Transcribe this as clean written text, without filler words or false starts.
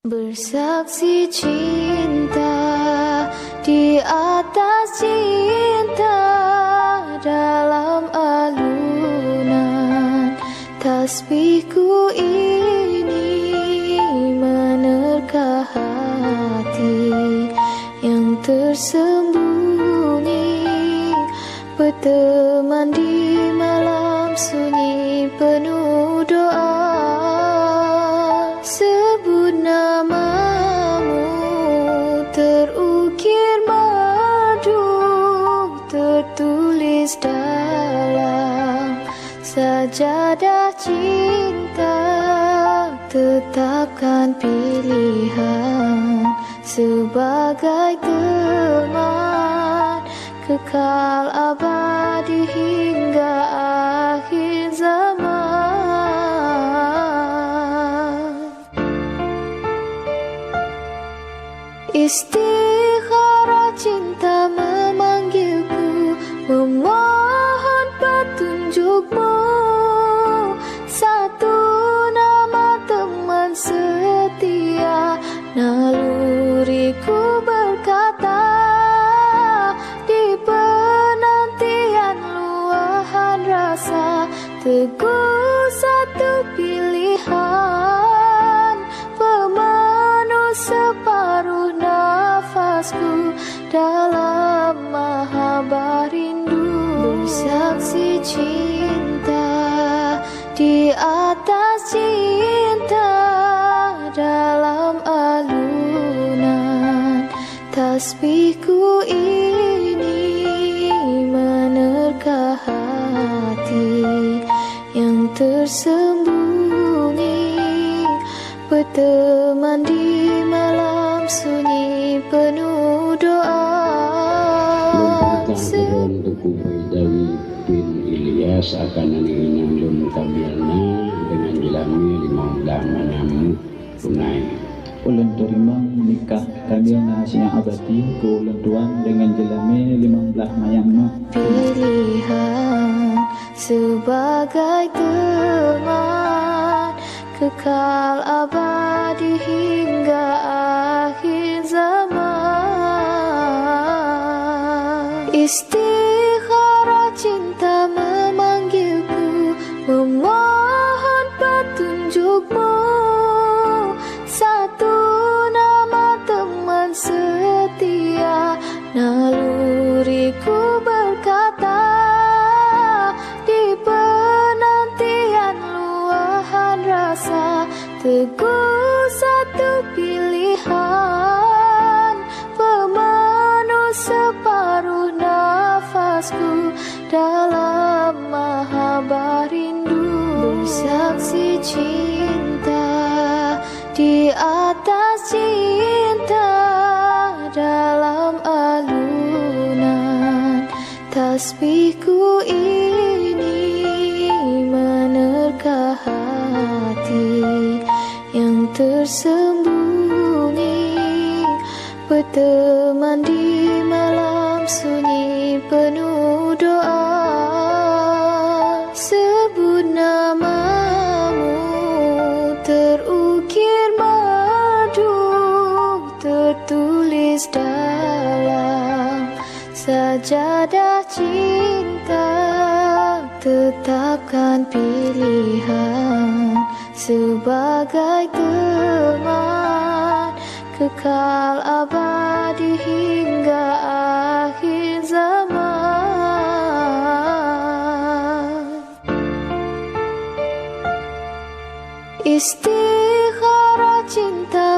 Bersaksi cinta di atas cinta dalam alunan tasbihku ini menerka hati yang tersembunyi, berteman di malam sunyi penuh doa. Sebut namamu terukir madu, tertulis dalam sajadah cinta. Tetapkan pilihan sebagai teman kekal abadi hingga akhir zaman. Istikharah cinta memanggilku, memohon petunjukmu. Satu nama teman setia, naluriku berkata, di penantian luahan rasa, teguh satu pilihan, pemenuh separuh nafasku dalam mahabbah rindu. Bersaksi cinta di atas cinta dalam alunan tasbihku ini menerka hati yang tersembunyi, berteman di malam sunyi penuh doa. Dawi bin Ilyas akan nangihinang lum kamilna dengan jilami 15 manamu tunai. Ulun turimang nikah kamil na siya abadi ku ulun tuan dengan jelami 15 mayangna. Pilihan sebagai teman kekal abadi hingga akhir zaman. Istikharah cinta memanggilku, memohon petunjukmu. Satu nama teman setia, naluriku berkata, di penantian luahan rasa, teguh satu pilihan, pemenuh separuh nafasku dalam mahabbah rindu. Bersaksi cinta di atas cinta dalam alunan tasbihku ini menerka hati yang tersembunyi, berteman di malam sunyi penuh doa. Sebut namamu terukir madu, tertulis dalam sajadah cinta. Tetapkan pilihan sebagai teman kekal abadi hingga akhir zaman. Istikharah cinta